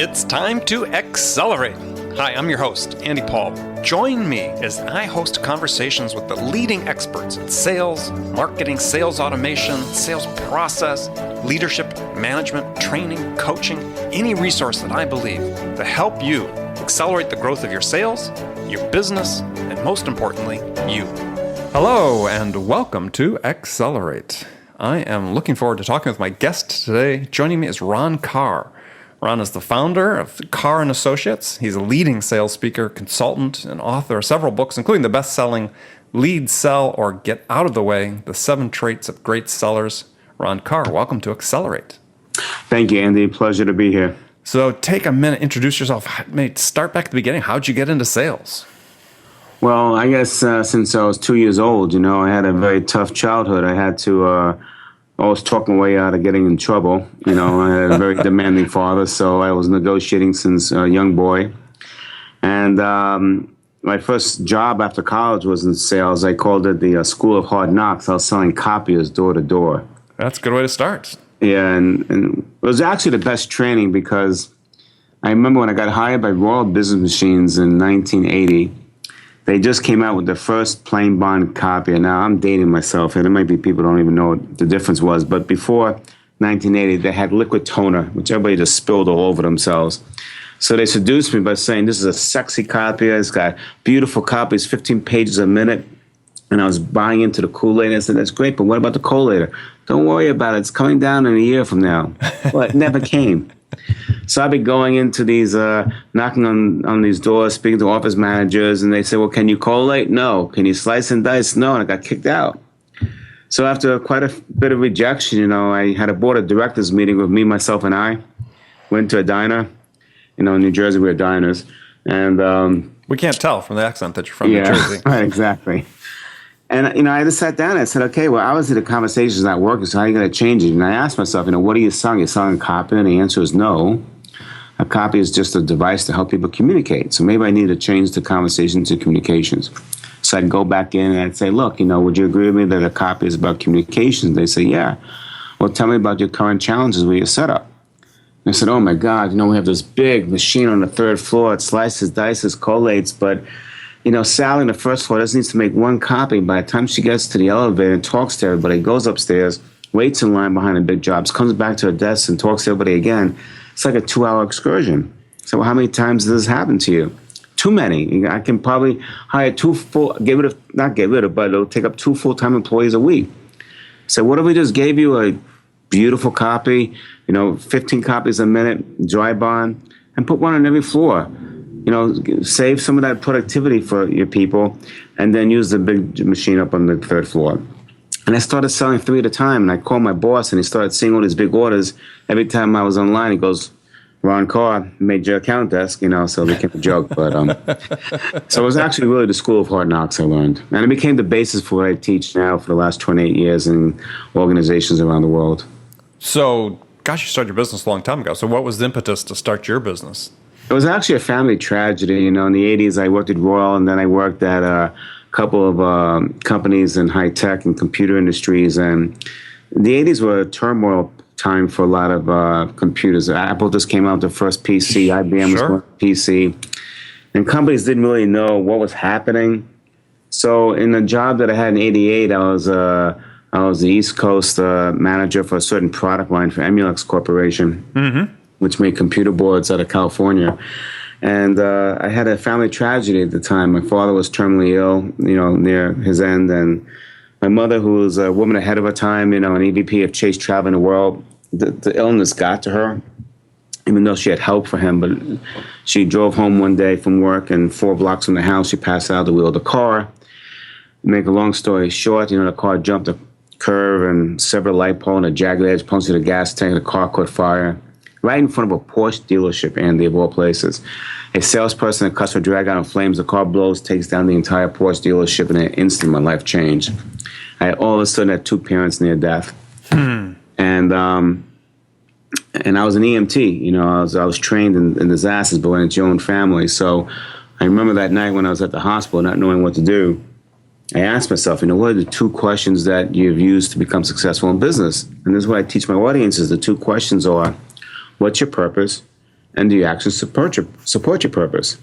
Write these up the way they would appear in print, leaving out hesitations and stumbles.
It's time to accelerate. Hi, I'm your host, Andy Paul. Join me as I host conversations with the leading experts in sales, marketing, sales automation, sales process, leadership, management, training, coaching, any resource that I believe to help you accelerate the growth of your sales, your business, and most importantly, you. Hello, and welcome to Accelerate. I am looking forward to talking with my guest today. Joining me is Ron Karr. Ron is the founder of Karr & Associates. He's a leading sales speaker, consultant, and author of several books, including the best-selling Lead, Sell, or Get Out of the Way, The 7 Traits of Great Sellers. Ron Karr, welcome to Accelerate. Thank you, Andy. Pleasure to be here. So take a minute, introduce yourself. Start back at the beginning. How'd you get into sales? Well, I guess since I was 2 years old, I had a very tough childhood. I had to always talk my way out of getting in trouble. I had a very demanding father, so I was negotiating since a young boy. And my first job after college was in sales. I called it the School of Hard Knocks. I was selling copiers door to door. That's a good way to start. Yeah, and it was actually the best training because I remember when I got hired by Royal Business Machines in 1980, they just came out with the first plain bond copier. Now, I'm dating myself, and there might be people who don't even know what the difference was. But before 1980, they had liquid toner, which everybody just spilled all over themselves. So they seduced me by saying, this is a sexy copier. It's got beautiful copies, 15 pages a minute. And I was buying into the Kool-Aid. I said, that's great, but what about the collator? Don't worry about it. It's coming down in a year from now. Well, it never came. So I'd be going into these, knocking on these doors, speaking to office managers, and they say, well, can you collate? No. Can you slice and dice? No. And I got kicked out. So after quite a bit of rejection, I had a board of directors meeting with me, myself, and I. Went to a diner. In New Jersey, we're diners. And we can't tell from the accent that you're from New Jersey. Right, exactly. And, I just sat down and I said, okay, well, obviously the conversation's not working, so how are you going to change it? And I asked myself, what are you selling? You're selling a copy? And the answer is no. A copy is just a device to help people communicate. So maybe I need to change the conversation to communications. So I'd go back in and I'd say, look, would you agree with me that a copy is about communications? They say, yeah. Well, tell me about your current challenges with your setup. And I said, oh, my God, we have this big machine on the third floor. It slices, dices, collates, but Sally on the first floor just needs to make one copy. By the time she gets to the elevator and talks to everybody, goes upstairs, waits in line behind the big jobs, comes back to her desk and talks to everybody again. It's like a 2-hour excursion. So well, how many times does this happen to you? Too many. I can probably hire but it'll take up 2 full-time employees a week. So what if we just gave you a beautiful copy, 15 copies a minute, dry bond, and put one on every floor? Save some of that productivity for your people, and then use the big machine up on the third floor. And I started selling 3 at a time, and I called my boss, and he started seeing all these big orders. Every time I was online, he goes, Ron Karr made your account desk, so it became a joke. But so it was actually really the School of Hard Knocks I learned. And it became the basis for what I teach now for the last 28 years in organizations around the world. So, gosh, you started your business a long time ago. So what was the impetus to start your business? It was actually a family tragedy. In the 80s, I worked at Royal, and then I worked at a couple of companies in high tech and computer industries. And the 80s were a turmoil time for a lot of computers. Apple just came out with the first PC. IBM was going PC. And companies didn't really know what was happening. So in the job that I had in 88, I was the East Coast manager for a certain product line for Emulex Corporation, which made computer boards out of California. And I had a family tragedy at the time. My father was terminally ill, near his end. And my mother, who was a woman ahead of her time, an EVP of Chase Traveling the World, the illness got to her, even though she had help for him. But she drove home one day from work, and 4 blocks from the house, she passed out the wheel of the car. Make a long story short, the car jumped a curve and severed a light pole, and a jagged edge punctured a gas tank. The car caught fire right in front of a Porsche dealership, Andy, of all places. A salesperson, a customer drag out in flames. The car blows, takes down the entire Porsche dealership. In an instant, my life changed. I all of a sudden had 2 parents near death. And I was an EMT. I was trained in disasters, but when it's your own family. So I remember that night when I was at the hospital, not knowing what to do. I asked myself, what are the 2 questions that you've used to become successful in business? And this is what I teach my audiences. The 2 questions are, what's your purpose? and do your actions support your purpose?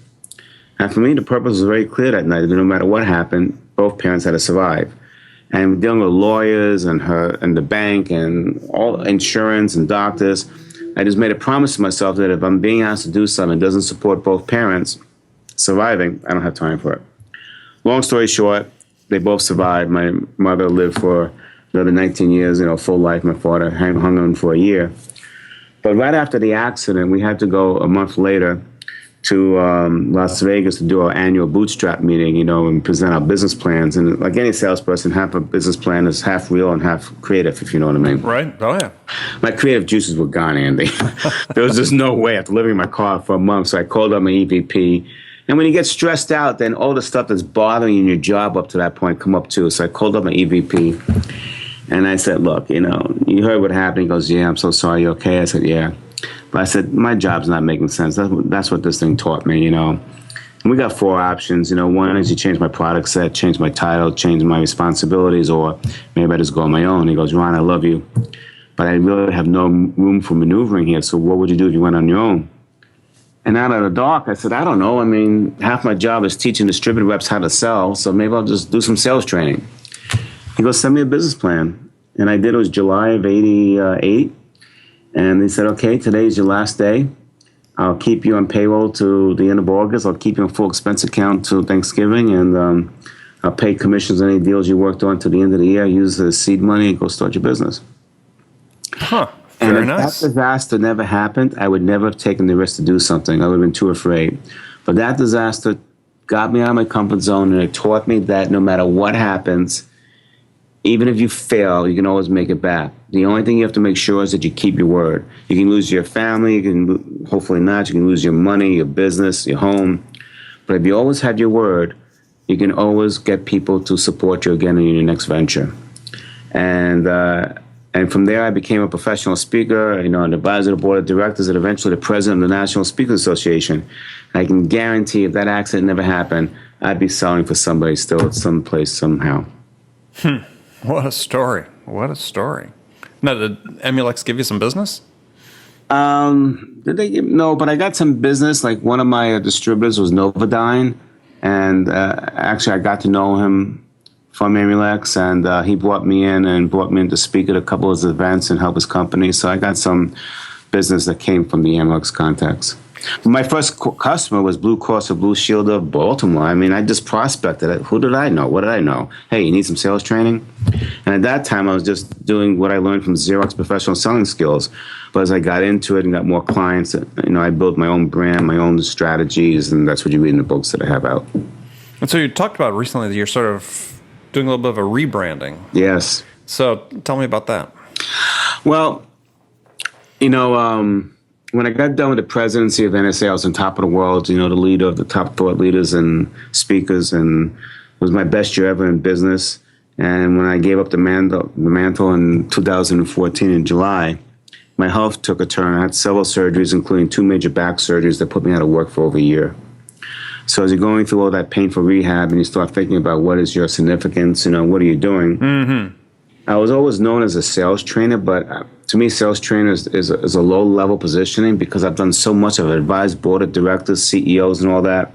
And for me, the purpose was very clear that night. No matter what happened, both parents had to survive. And dealing with lawyers and the bank and all insurance and doctors, I just made a promise to myself that if I'm being asked to do something that doesn't support both parents surviving, I don't have time for it. Long story short, they both survived. My mother lived for another 19 years, full life. My father hung on for a year. But right after the accident, we had to go a month later to Las Vegas to do our annual bootstrap meeting, and present our business plans. And like any salesperson, half a business plan is half real and half creative, if you know what I mean. Right. Oh, yeah. My creative juices were gone, Andy. There was just no way after living in my car for a month. So I called up my EVP. And when you get stressed out, then all the stuff that's bothering you in your job up to that point come up too. So I called up my EVP. And I said, look, you heard what happened. He goes, yeah, I'm so sorry. You okay? I said, yeah. But I said, my job's not making sense. That's what this thing taught me, And we got 4 options. One is you change my product set, change my title, change my responsibilities, or maybe I just go on my own. He goes, Ron, I love you, but I really have no room for maneuvering here. So what would you do if you went on your own? And out of the dark, I said, I don't know. I mean, half my job is teaching distributor reps how to sell, so maybe I'll just do some sales training. He goes, send me a business plan. And I did. It was July of 88. And they said, okay, today's your last day. I'll keep you on payroll to the end of August. I'll keep you on full expense account till Thanksgiving. And I'll pay commissions on any deals you worked on to the end of the year. Use the seed money and go start your business. Huh. Very nice. And if that disaster never happened, I would never have taken the risk to do something. I would have been too afraid. But that disaster got me out of my comfort zone, and it taught me that no matter what happens, even if you fail, you can always make it back. The only thing you have to make sure is that you keep your word. You can lose your family, you can hopefully not, you can lose your money, your business, your home. But if you always have your word, you can always get people to support you again in your next venture. And from there, I became a professional speaker, an advisor to the board of directors, and eventually the president of the National Speakers Association. I can guarantee if that accident never happened, I'd be selling for somebody still at some place somehow. What a story. What a story. Now, did Emulex give you some business? Did they give? No, but I got some business. Like one of my distributors was Novodyne, and actually I got to know him from Emulex, and he brought me in to speak at a couple of his events and help his company. So I got some business that came from the Emulex contacts. My first customer was Blue Cross or Blue Shield of Baltimore. I mean, I just prospected it. Who did I know? What did I know? Hey, you need some sales training? And at that time, I was just doing what I learned from Xerox professional selling skills. But as I got into it and got more clients, I built my own brand, my own strategies, and that's what you read in the books that I have out. And so you talked about recently that you're sort of doing a little bit of a rebranding. Yes. So tell me about that. Well, when I got done with the presidency of NSA, I was on top of the world, the leader of the top thought leaders and speakers, and it was my best year ever in business. And when I gave up the mantle in 2014 in July, my health took a turn. I had several surgeries, including 2 major back surgeries that put me out of work for over a year. So as you're going through all that painful rehab and you start thinking about what is your significance, what are you doing? Mm-hmm. I was always known as a sales trainer, but to me, sales trainer is a low-level positioning because I've done so much. I've advised board of directors, CEOs, and all that.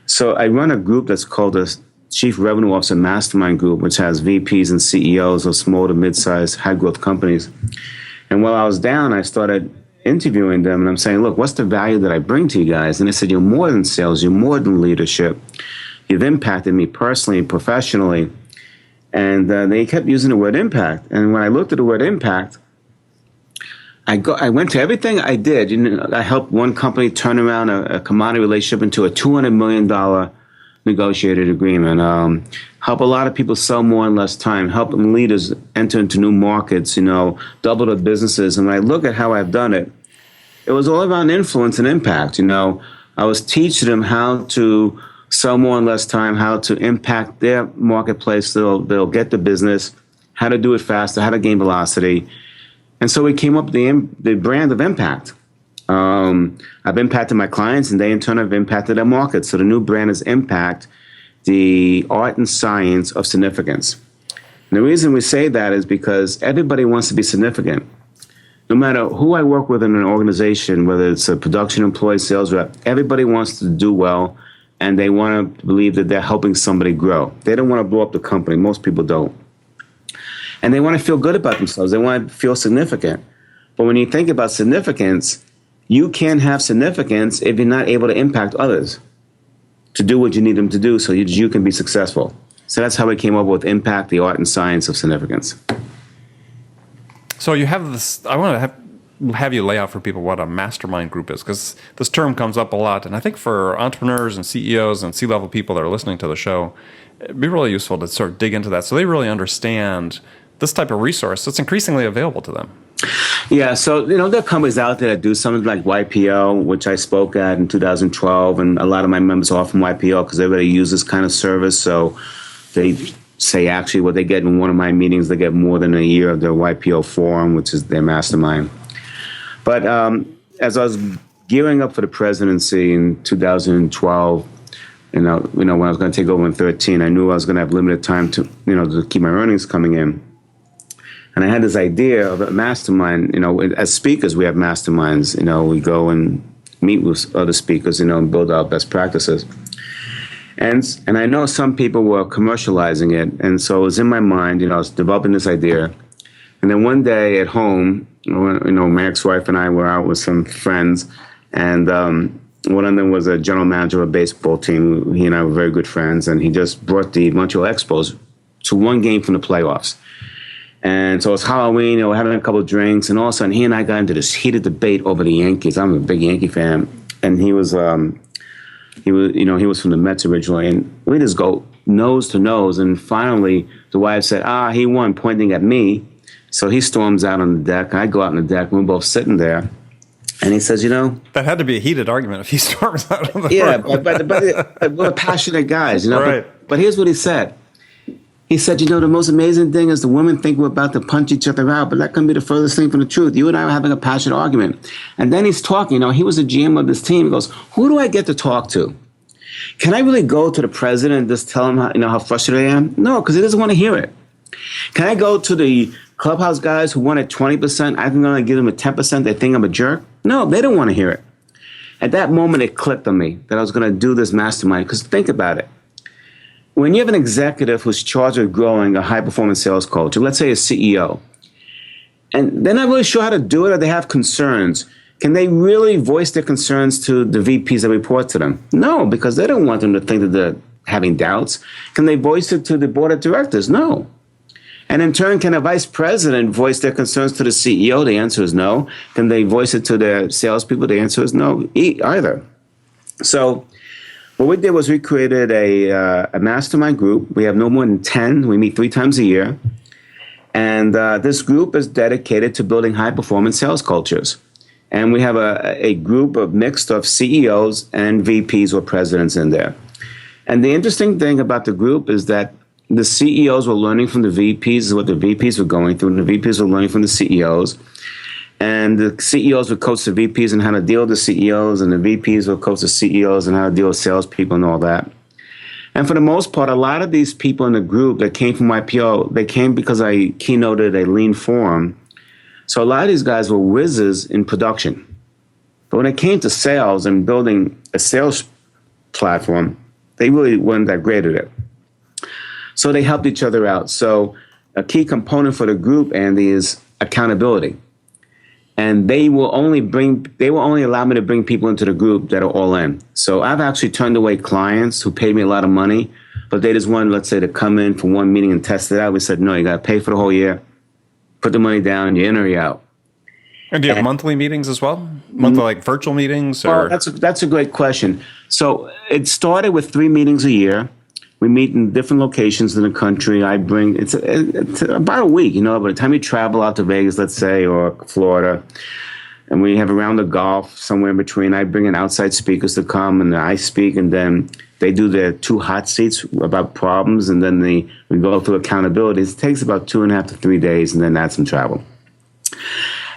So I run a group that's called the Chief Revenue Officer Mastermind Group, which has VPs and CEOs of small to mid-sized, high-growth companies. And while I was down, I started interviewing them, and I'm saying, look, what's the value that I bring to you guys? And they said, you're more than sales. You're more than leadership. You've impacted me personally and professionally. And they kept using the word impact. And when I looked at the word impact, I went to everything I did. I helped one company turn around a commodity relationship into a $200 million negotiated agreement. Help a lot of people sell more in less time. Helping leaders enter into new markets, double their businesses. And when I look at how I've done it, it was all around influence and impact. I was teaching them how to sell more in less time, how to impact their marketplace. They'll get the business, how to do it faster, how to gain velocity. And so we came up with the brand of impact. I've impacted my clients, and they in turn have impacted their markets. So the new brand is Impact, the art and science of significance. And the reason we say that is because everybody wants to be significant. no matter who I work with in an organization, whether it's a production employee, sales rep, everybody wants to do well, and they want to believe that they're helping somebody grow. They don't want to blow up the company. Most people don't. And they want to feel good about themselves. They want to feel significant. But when you think about significance, you can't have significance if you're not able to impact others to do what you need them to do so you can be successful. So that's how we came up with Impact, the art and science of significance. So you have this, I want to have you lay out for people what a mastermind group is, because this term comes up a lot. And I think for entrepreneurs and CEOs and C-level people that are listening to the show, it'd be really useful to sort of dig into that so they really understand this type of resource that's increasingly available to them. Yeah, so, there are companies out there that do something like YPO, which I spoke at in 2012, and a lot of my members are from YPO because everybody uses this kind of service. So they say actually what they get in one of my meetings, they get more than a year of their YPO forum, which is their mastermind. But as I was gearing up for the presidency in 2012, when I was going to take over in 2013, I knew I was going to have limited time to keep my earnings coming in. And I had this idea of a mastermind. As speakers, we have masterminds. We go and meet with other speakers, and build out best practices. And I know some people were commercializing it. And so it was in my mind, I was developing this idea. And then one day at home, my ex-wife and I were out with some friends. And one of them was a general manager of a baseball team. He and I were very good friends. And he just brought the Montreal Expos to one game from the playoffs. And so it was Halloween, we're having a couple of drinks, and all of a sudden he and I got into this heated debate over the Yankees. I'm a big Yankee fan, and he was from the Mets originally, and we just go nose to nose. And finally, the wife said, he won, pointing at me. So he storms out on the deck. I go out on the deck, and we're both sitting there. And he says, that had to be a heated argument if he storms out on the room. But we're passionate guys, Right. But here's what he said. He said, the most amazing thing is the women think we're about to punch each other out, but that can be the furthest thing from the truth. You and I are having a passionate argument. And then he's talking, he was a GM of this team. He goes, who do I get to talk to? Can I really go to the president and just tell him how frustrated I am? No, because he doesn't want to hear it. Can I go to the clubhouse guys who want at 20%? I'm going to give them a 10%. They think I'm a jerk? No, they don't want to hear it. At that moment, it clicked on me that I was going to do this mastermind, because think about it. When you have an executive who's charged with growing a high-performance sales culture, let's say a CEO, and they're not really sure how to do it, or they have concerns, can they really voice their concerns to the VPs that report to them? No, because they don't want them to think that they're having doubts. Can they voice it to the board of directors? No. And in turn, can a vice president voice their concerns to the CEO? The answer is no. Can they voice it to their salespeople? The answer is no either. So what we did was we created a mastermind group. We have no more than 10. We meet 3 times a year. And this group is dedicated to building high-performance sales cultures. And we have a group of mixed of CEOs and VPs or presidents in there. And the interesting thing about the group is that the CEOs were learning from the VPs what the VPs were going through, and the VPs were learning from the CEOs. And the CEOs would coach the VPs on how to deal with the CEOs, and the VPs would coach the CEOs on how to deal with salespeople and all that. And for the most part, a lot of these people in the group that came from IPO, they came because I keynoted a lean forum. So a lot of these guys were whizzes in production. But when it came to sales and building a sales platform, they really weren't that great at it. So they helped each other out. So a key component for the group, Andy, is accountability. And they will only allow me to bring people into the group that are all in. So I've actually turned away clients who paid me a lot of money, but they just wanted, let's say, to come in for one meeting and test it out. We said, no, you got to pay for the whole year, put the money down, you're in or you're out. And do you have monthly meetings as well? Monthly, like virtual meetings? Or? Well, that's a great question. So it started with 3 meetings a year. We meet in different locations in the country. It's about a week, by the time you travel out to Vegas, let's say, or Florida, and we have a round of golf somewhere in between, I bring in outside speakers to come, and I speak, and then they do their 2 hot seats about problems, and then we go through accountability. It takes about 2.5 to 3 days, and then add some travel.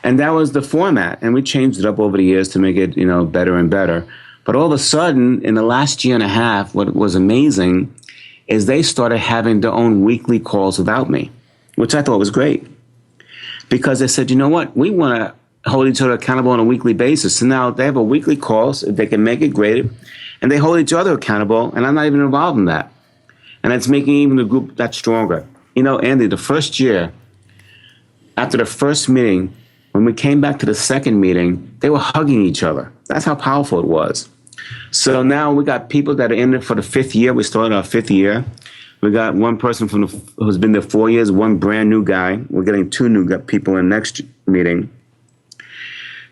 And that was the format, and we changed it up over the years to make it, better and better. But all of a sudden, in the last year and a half, what was amazing is they started having their own weekly calls without me, which I thought was great. because they said, you know what, we want to hold each other accountable on a weekly basis. So now they have a weekly call, so if they can make it, great. And they hold each other accountable, and I'm not even involved in that. And it's making even the group that stronger. You know, Andy, the first year, after the first meeting, when we came back to the second meeting, they were hugging each other. That's how powerful it was. So now we got people that are in it for the fifth year. We started our fifth year. We got one person who's been there 4 years, one brand new guy. We're getting two new people in next meeting.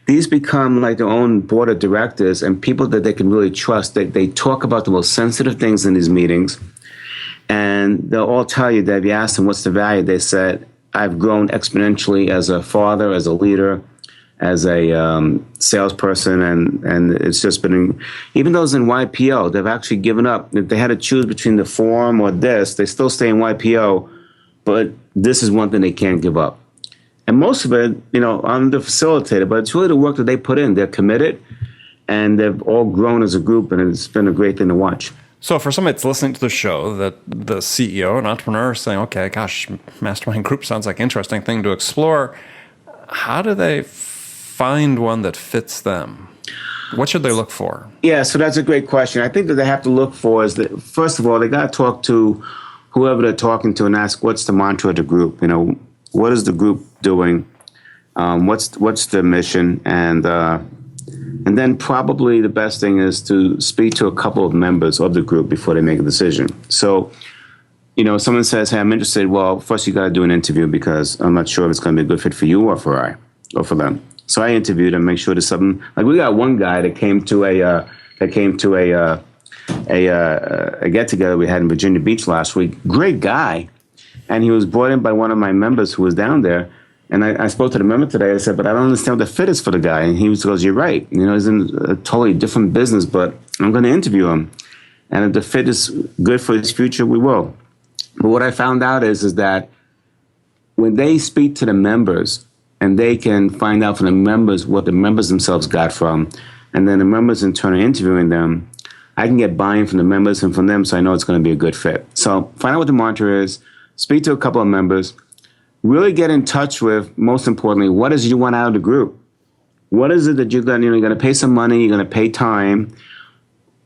These become like their own board of directors and people that they can really trust. They talk about the most sensitive things in these meetings. And they'll all tell you that if you ask them what's the value, they said, I've grown exponentially as a father, as a leader, as a salesperson, and it's just been, even those in YPO, they've actually given up. If they had to choose between the forum or this, they still stay in YPO, but this is one thing they can't give up. And most of it, you know, I'm the facilitator, but it's really the work that they put in. They're committed, and they've all grown as a group, and it's been a great thing to watch. So for somebody that's listening to the show, that the CEO, an entrepreneur, is saying, okay, gosh, mastermind group sounds like an interesting thing to explore. How do they find one that fits them? What should they look for? Yeah, so that's a great question. I think that they have to look for is that, first of all, they got to talk to whoever they're talking to and ask, what's the mantra of the group? You know, what is the group doing? What's the mission? And then probably the best thing is to speak to a couple of members of the group before they make a decision. So, you know, someone says, hey, I'm interested. Well, first you got to do an interview because I'm not sure if it's going to be a good fit for you or for them. So I interviewed them, make sure there's something. Like we got one guy that came to a get together we had in Virginia Beach last week. Great guy, and he was brought in by one of my members who was down there. And I spoke to the member today. I said, but I don't understand what the fit is for the guy. And he goes, you're right. You know, he's in a totally different business, but I'm going to interview him. And if the fit is good for his future, we will. But what I found out is that when they speak to the members and they can find out from the members what the members themselves got from, and then the members in turn are interviewing them, I can get buy-in from the members and from them, so I know it's going to be a good fit. So find out what the mantra is, speak to a couple of members, really get in touch with, most importantly, what is it you want out of the group? What is it that you're going to pay some money, you're going to pay time.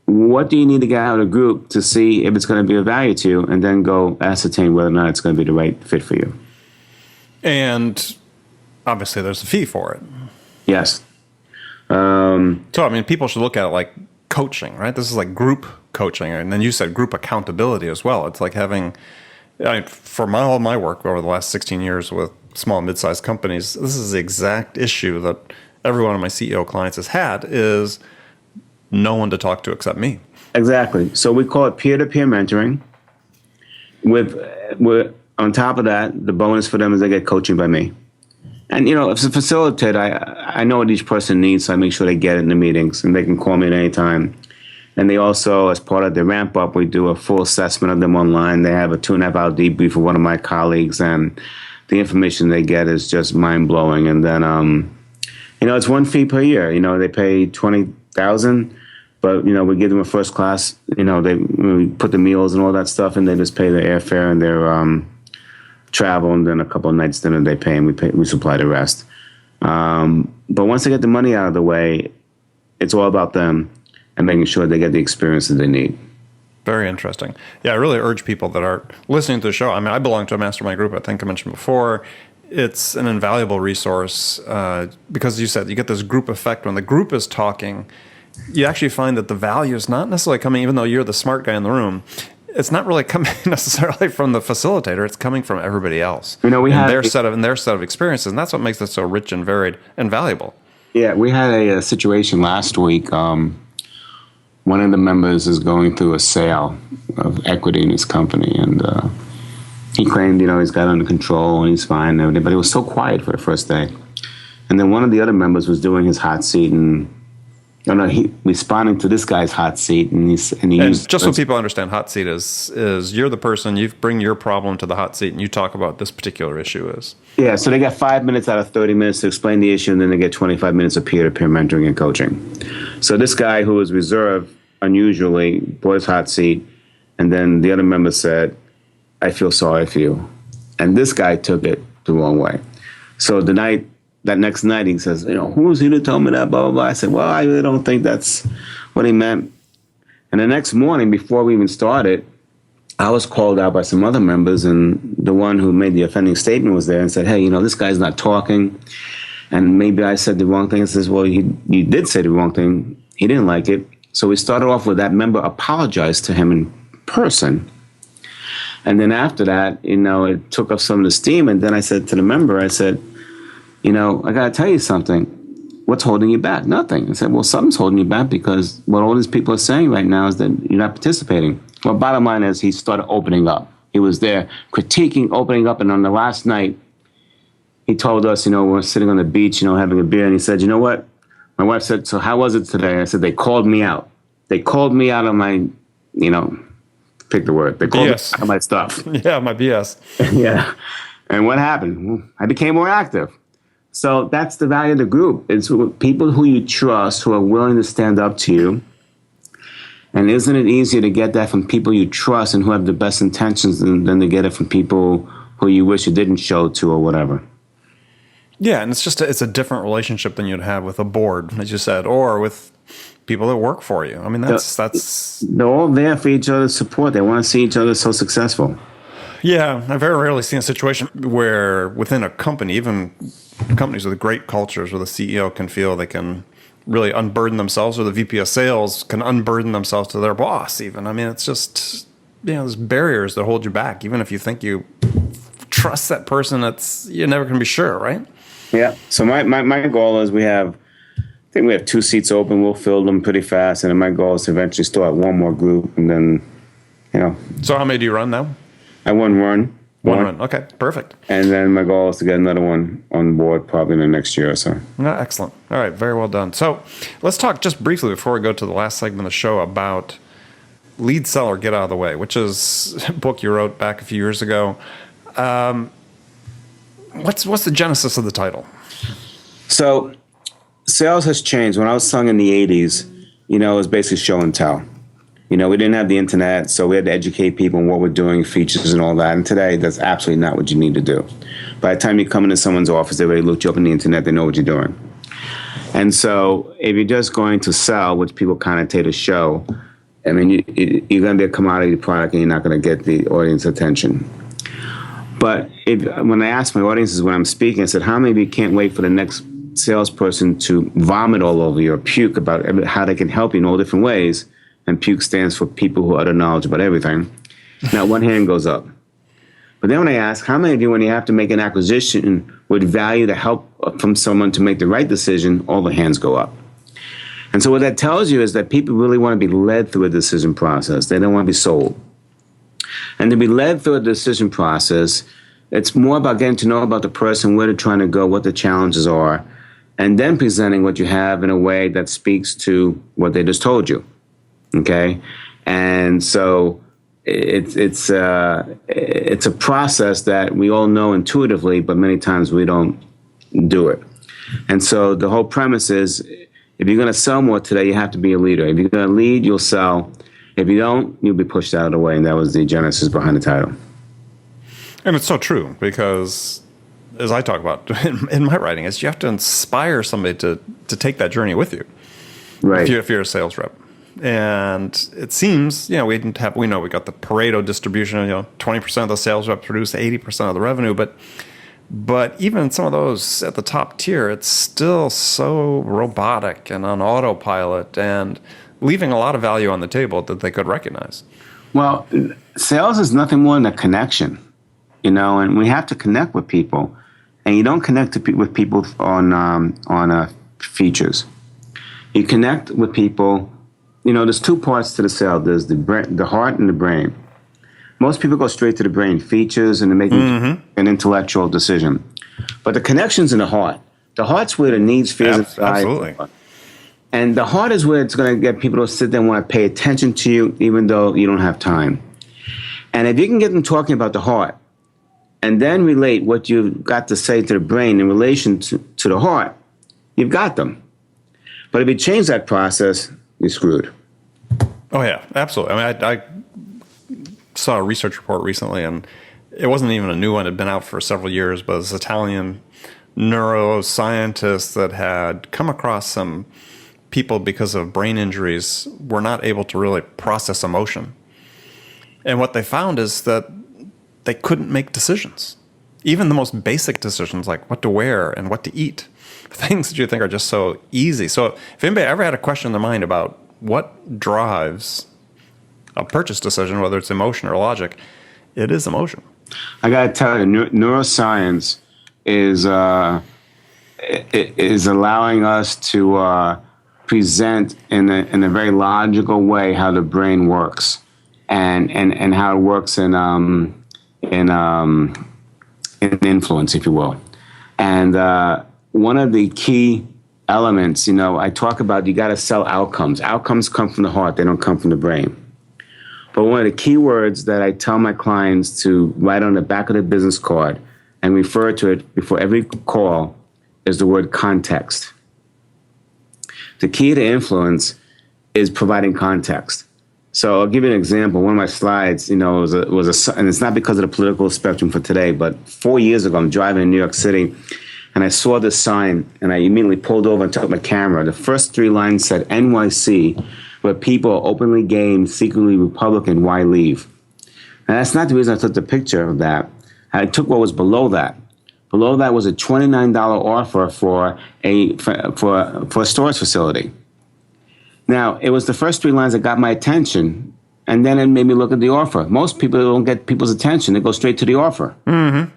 What do you need to get out of the group to see if it's going to be of value to you, and then go ascertain whether or not it's going to be the right fit for you. And obviously there's a fee for it. Yes. So, I mean, people should look at it like coaching, right? This is like group coaching. And then you said group accountability as well. It's like having... for all my work over the last 16 years with small and mid-sized companies, this is the exact issue that every one of my CEO clients has had, is no one to talk to except me. Exactly. So we call it peer-to-peer mentoring. With on top of that, the bonus for them is they get coaching by me. And, you know, as a facilitator, I know what each person needs, so I make sure they get it in the meetings, and they can call me at any time. And they also, as part of the ramp up, we do a full assessment of them online. They have a 2.5-hour debrief with one of my colleagues, and the information they get is just mind blowing. And then, you know, it's one fee per year. You know, they pay $20,000, but you know, we give them a first class. You know, we put the meals and all that stuff, and they just pay their airfare and their travel, and then a couple of nights dinner they pay, and we supply the rest. But once they get the money out of the way, it's all about them and making sure they get the experience that they need. Very interesting. Yeah, I really urge people that are listening to the show. I mean, I belong to a mastermind group, I think I mentioned before. It's an invaluable resource because you said you get this group effect. When the group is talking, you actually find that the value is not necessarily coming, even though you're the smart guy in the room, it's not really coming necessarily from the facilitator. It's coming from everybody else. You know, their set of experiences, and that's what makes it so rich and varied and valuable. Yeah, we had a situation last week. One of the members is going through a sale of equity in his company, and he claimed, you know, he's got it under control and he's fine and everything, but he was so quiet for the first day. And then one of the other members was doing his hot seat, and he responding to this guy's hot seat, and just so people understand, hot seat is you're the person, you bring your problem to the hot seat and you talk about this particular issue is. Yeah, so they got 5 minutes out of 30 minutes to explain the issue, and then they get 25 minutes of peer-to-peer mentoring and coaching. So this guy who was reserved unusually bought his hot seat, and then the other member said, I feel sorry for you. And this guy took it the wrong way. So that next night, he says, who was he to tell me that, blah, blah, blah. I said, well, I really don't think that's what he meant. And the next morning, before we even started, I was called out by some other members, and the one who made the offending statement was there and said, hey, this guy's not talking. And maybe I said the wrong thing. And says, well, you did say the wrong thing. He didn't like it. So we started off with that member apologized to him in person. And then after that, it took up some of the steam. And then I said to the member, I said, I got to tell you something. What's holding you back? Nothing. I said, well, something's holding you back because what all these people are saying right now is that you're not participating. Well, bottom line is he started opening up. He was there critiquing, opening up. And on the last night, he told us, we're sitting on the beach, having a beer. And he said, you know what? My wife said, so how was it today? I said, they called me out. They called me out of my, pick the word. They called me out of my stuff. Yeah, my BS. Yeah. And what happened? Well, I became more active. So that's the value of the group. It's people who you trust, who are willing to stand up to you. And isn't it easier to get that from people you trust and who have the best intentions than to get it from people who you wish you didn't show to or whatever? Yeah, and it's a different relationship than you'd have with a board, as you said, or with people that work for you. I mean, that's they're all there for each other's support. They want to see each other so successful. Yeah, I've very rarely seen a situation where within a company, even companies with great cultures, where the CEO can feel they can really unburden themselves, or the VP of sales can unburden themselves to their boss even. I mean, it's just, there's barriers that hold you back. Even if you think you trust that person, you're never going to be sure, right? Yeah. So my goal is I think we have 2 seats open. We'll fill them pretty fast. And then my goal is to eventually start one more group. And then, So how many do you run now? I run. One run. Okay, perfect. And then my goal is to get another one on board probably in the next year or so. Excellent. All right, very well done. So let's talk just briefly before we go to the last segment of the show about Lead Seller, Get Out of the Way, which is a book you wrote back a few years ago. What's the genesis of the title? So sales has changed. When I was selling in the 80s, it was basically show and tell. We didn't have the internet, so we had to educate people on what we're doing, features and all that. And today, that's absolutely not what you need to do. By the time you come into someone's office, they already looked you up on the internet, they know what you're doing. And so if you're just going to sell, which people connotate as show, I mean, you're going to be a commodity product and you're not going to get the audience attention. But when I ask my audiences when I'm speaking, I said, how many of you can't wait for the next salesperson to vomit all over you or puke about how they can help you in all different ways? And puke stands for people who utter knowledge about everything. Now, one hand goes up. But then when I ask, how many of you, when you have to make an acquisition, would value the help from someone to make the right decision, all the hands go up. And so what that tells you is that people really want to be led through a decision process. They don't want to be sold. And to be led through a decision process, it's more about getting to know about the person, where they're trying to go, what the challenges are, and then presenting what you have in a way that speaks to what they just told you. Okay, and so it's a process that we all know intuitively, but many times we don't do it. And so the whole premise is, if you're going to sell more today, you have to be a leader. If you're going to lead, you'll sell. If you don't, you'll be pushed out of the way. And that was the genesis behind the title. And it's so true, because as I talk about in my writing, is you have to inspire somebody to take that journey with you. Right. If you're a sales rep. And it seems, we know we got the Pareto distribution, 20% of the sales reps produce 80% of the revenue, but even some of those at the top tier, it's still so robotic and on autopilot and leaving a lot of value on the table that they could recognize. Well, sales is nothing more than a connection, and we have to connect with people, and you don't connect with people on features. You connect with people. There's 2 parts to the sale. There's the heart and the brain. Most people go straight to the brain, features, and they're making an intellectual decision. But the connection's in the heart. The heart's where the needs, fears, and desires. Absolutely. And the heart is where it's going to get people to sit there and want to pay attention to you, even though you don't have time. And if you can get them talking about the heart, and then relate what you've got to say to the brain in relation to the heart, you've got them. But if you change that process, you're screwed. Oh, yeah, absolutely. I mean, I saw a research report recently, and it wasn't even a new one. It had been out for several years, but this Italian neuroscientists that had come across some people because of brain injuries were not able to really process emotion. And what they found is that they couldn't make decisions. Even the most basic decisions like what to wear and what to eat, things that you think are just so easy. So if anybody ever had a question in their mind about what drives a purchase decision, whether it's emotion or logic, it is emotion. I got to tell you, neuroscience is allowing us to present in a very logical way how the brain works and how it works in influence, if you will. And one of the key elements, I talk about you got to sell outcomes. Outcomes come from the heart. They don't come from the brain. But one of the key words that I tell my clients to write on the back of the business card and refer to it before every call is the word context. The key to influence is providing context. So I'll give you an example. One of my slides, was and it's not because of the political spectrum for today, but 4 years ago, I'm driving in New York City, and I saw this sign, and I immediately pulled over and took my camera. The first 3 lines said NYC, where people are openly gay and secretly Republican, why leave? And that's not the reason I took the picture of that. I took what was below that. Below that was a $29 offer for a storage facility. Now, it was the first 3 lines that got my attention, and then it made me look at the offer. Most people don't get people's attention. They go straight to the offer. Mm-hmm.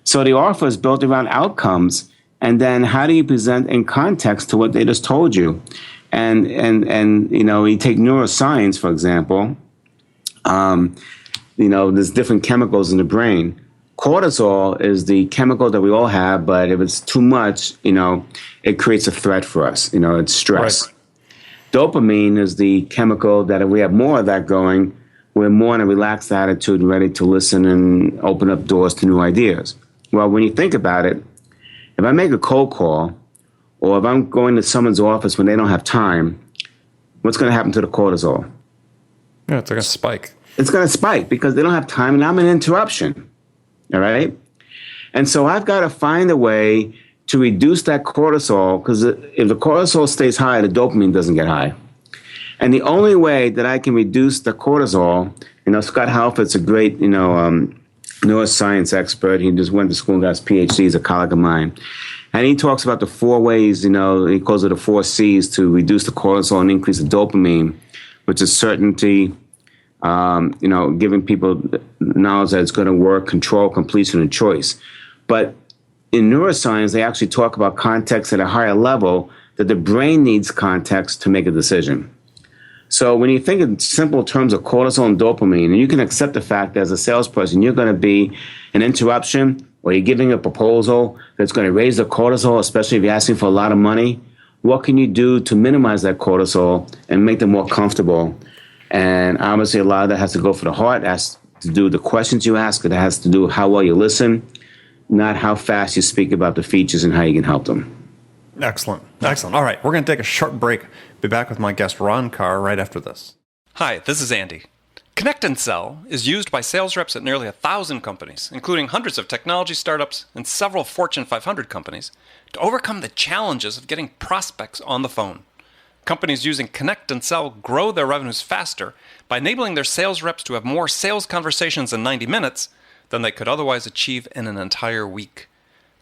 So the offer is built around outcomes, and then how do you present in context to what they just told you? And you take neuroscience, for example, there's different chemicals in the brain. Cortisol is the chemical that we all have, but if it's too much, it creates a threat for us. It's stress. Right. Dopamine is the chemical that if we have more of that going, we're more in a relaxed attitude, ready to listen and open up doors to new ideas. Well, when you think about it, if I make a cold call, or if I'm going to someone's office when they don't have time, what's going to happen to the cortisol? Yeah, it's going to spike. It's going to spike because they don't have time, and I'm an interruption. All right? And so I've got to find a way to reduce that cortisol, because if the cortisol stays high, the dopamine doesn't get high. And the only way that I can reduce the cortisol, Scott Halfort's a great, neuroscience expert. He just went to school and got his PhD. He's a colleague of mine. And he talks about the 4 ways, he calls it the 4 C's to reduce the cortisol and increase the dopamine, which is certainty, giving people knowledge that it's going to work, control, completion, and choice. But in neuroscience, they actually talk about context at a higher level, that the brain needs context to make a decision. So when you think in simple terms of cortisol and dopamine, and you can accept the fact that as a salesperson, you're going to be an interruption, or you're giving a proposal that's going to raise the cortisol, especially if you're asking for a lot of money, what can you do to minimize that cortisol and make them more comfortable? And obviously, a lot of that has to go for the heart. It has to do with the questions you ask. It has to do with how well you listen, not how fast you speak about the features and how you can help them. Excellent. Excellent. All right, we're going to take a short break. Be back with my guest, Ron Karr, right after this. Hi, this is Andy. Connect and Sell is used by sales reps at nearly 1,000 companies, including hundreds of technology startups and several Fortune 500 companies, to overcome the challenges of getting prospects on the phone. Companies using Connect and Sell grow their revenues faster by enabling their sales reps to have more sales conversations in 90 minutes than they could otherwise achieve in an entire week.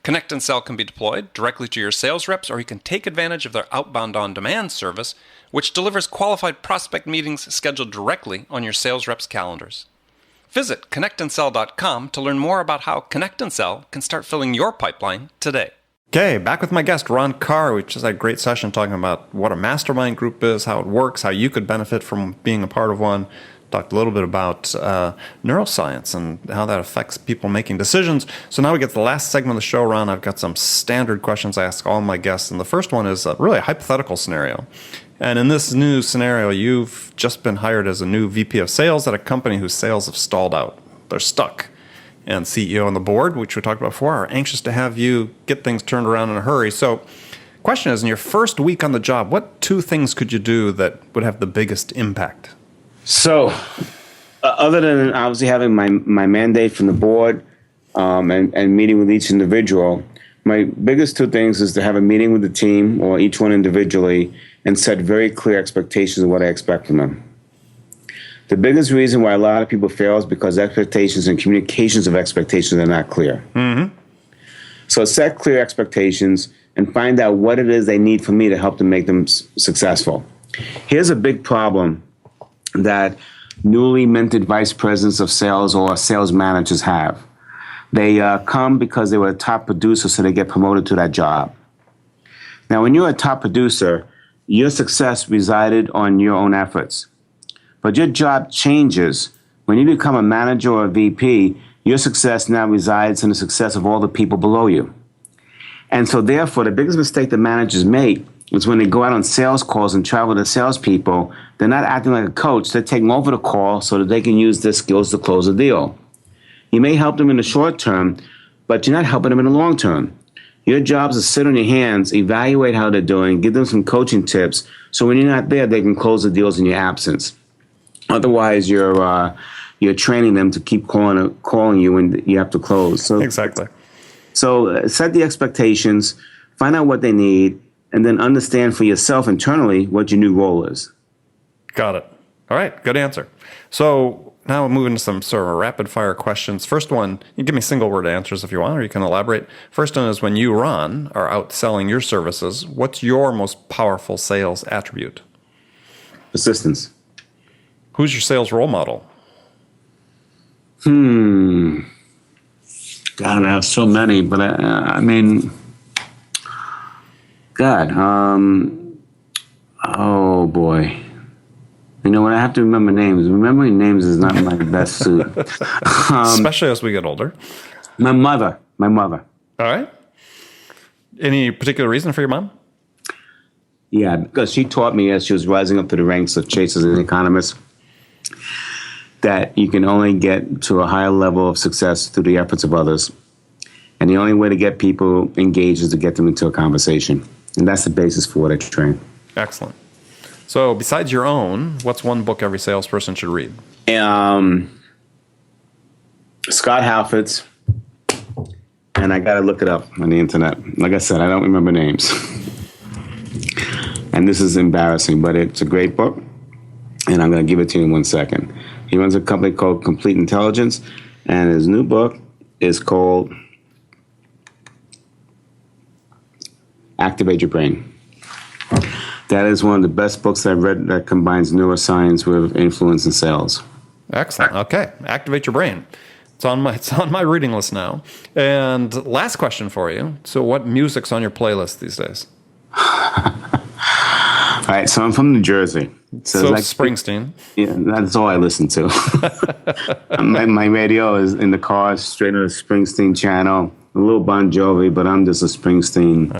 Connect and Sell can be deployed directly to your sales reps, or you can take advantage of their outbound on-demand service, which delivers qualified prospect meetings scheduled directly on your sales reps' calendars. Visit connectandsell.com to learn more about how Connect and Sell can start filling your pipeline today. Okay, back with my guest, Ron Karr. We just had a great session talking about what a mastermind group is, how it works, how you could benefit from being a part of one. Talked a little bit about neuroscience and how that affects people making decisions. So now we get to the last segment of the show, Ron. I've got some standard questions I ask all my guests. And the first one is really a hypothetical scenario. And in this new scenario, you've just been hired as a new VP of sales at a company whose sales have stalled out. They're stuck. And CEO and the board, which we talked about before, are anxious to have you get things turned around in a hurry. So question is, in your first week on the job, what 2 things could you do that would have the biggest impact? So, other than obviously having my mandate from the board and meeting with each individual, my biggest two things is to have a meeting with the team or each one individually and set very clear expectations of what I expect from them. The biggest reason why a lot of people fail is because expectations and communications of expectations are not clear. Mm-hmm. So set clear expectations and find out what it is they need from me to help them make them successful. Here's a big problem that newly minted vice presidents of sales or sales managers have. They come because they were a top producer, so they get promoted to that job. Now, when you're a top producer, your success resided on your own efforts. But your job changes. When you become a manager or a VP, your success now resides in the success of all the people below you. And so therefore, the biggest mistake that managers make is when they go out on sales calls and travel to salespeople, they're not acting like a coach. They're taking over the call so that they can use their skills to close a deal. You may help them in the short term, but you're not helping them in the long term. Your job is to sit on your hands, evaluate how they're doing, give them some coaching tips, so when you're not there, they can close the deals in your absence. Otherwise, you're training them to keep calling you when you have to close. So, exactly. So set the expectations, find out what they need, and then understand for yourself internally what your new role is. Got it. All right, good answer. So now we're moving to some sort of rapid fire questions. First one, you give me single word answers if you want, or you can elaborate. First one is when you, Ron, are out selling your services, what's your most powerful sales attribute? Persistence. Who's your sales role model? God, I have so many, but I mean, God, oh boy. You know what? I have to remember names. Remembering names is not my best suit. Especially as we get older. My mother. All right. Any particular reason for your mom? Yeah, because she taught me as she was rising up to the ranks of chasers and economists that you can only get to a higher level of success through the efforts of others. And the only way to get people engaged is to get them into a conversation. And that's the basis for what I train. Excellent. So besides your own, what's one book every salesperson should read? Scott Halfort's, and I got to look it up on the internet. Like I said, I don't remember names. And this is embarrassing, but it's a great book. And I'm going to give it to you in 1 second. He runs a company called Complete Intelligence, and his new book is called Activate Your Brain. That is one of the best books I've read that combines neuroscience with influence in sales. Excellent. Okay. Activate Your Brain. It's on my reading list now. And last question for you. So what music's on your playlist these days? All right, so I'm from New Jersey. So like Springsteen. Yeah, that's all I listen to. my radio is in the car, straight on the Springsteen channel. A little Bon Jovi, but I'm just a Springsteen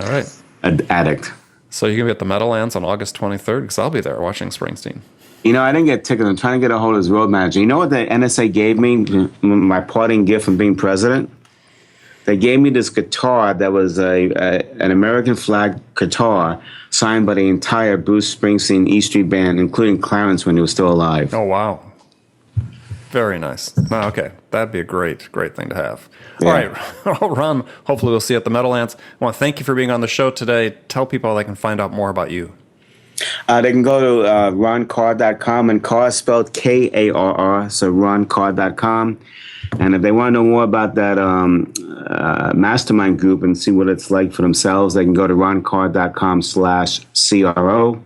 addict. So you're going to be at the Meadowlands on August 23rd? Because I'll be there watching Springsteen. You know, I didn't get tickets. I'm trying to get a hold of his road manager. You know what the NSA gave me, my parting gift from being president? They gave me this guitar that was an American flag guitar signed by the entire Bruce Springsteen E Street Band, including Clarence when he was still alive. Oh, wow. Very nice. Oh, okay. That'd be a great thing to have. Yeah. All right. Well, Ron, hopefully we'll see you at the Meadowlands. I want to thank you for being on the show today. Tell people how they can find out more about you. They can go to ronkarr.com, and Karr is spelled Karr, so ronkarr.com. And if they want to know more about that mastermind group and see what it's like for themselves, they can go to ronkarr.com/CRO.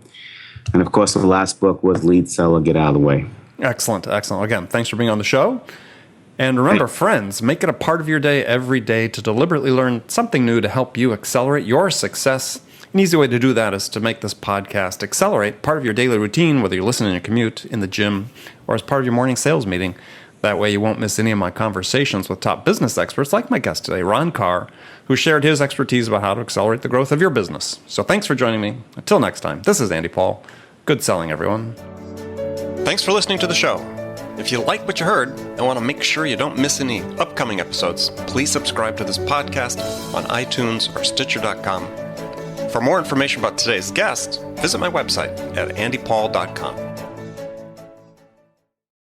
And of course, the last book was Lead Seller, Get Out of the Way. Excellent. Again, thanks for being on the show. And remember, friends, make it a part of your day every day to deliberately learn something new to help you accelerate your success. An easy way to do that is to make this podcast accelerate part of your daily routine, whether you're listening in your commute, in the gym, or as part of your morning sales meeting. That way you won't miss any of my conversations with top business experts like my guest today, Ron Karr, who shared his expertise about how to accelerate the growth of your business. So thanks for joining me. Until next time, this is Andy Paul. Good selling, everyone. Thanks for listening to the show. If you like what you heard and want to make sure you don't miss any upcoming episodes, please subscribe to this podcast on iTunes or Stitcher.com. For more information about today's guest, visit my website at andypaul.com.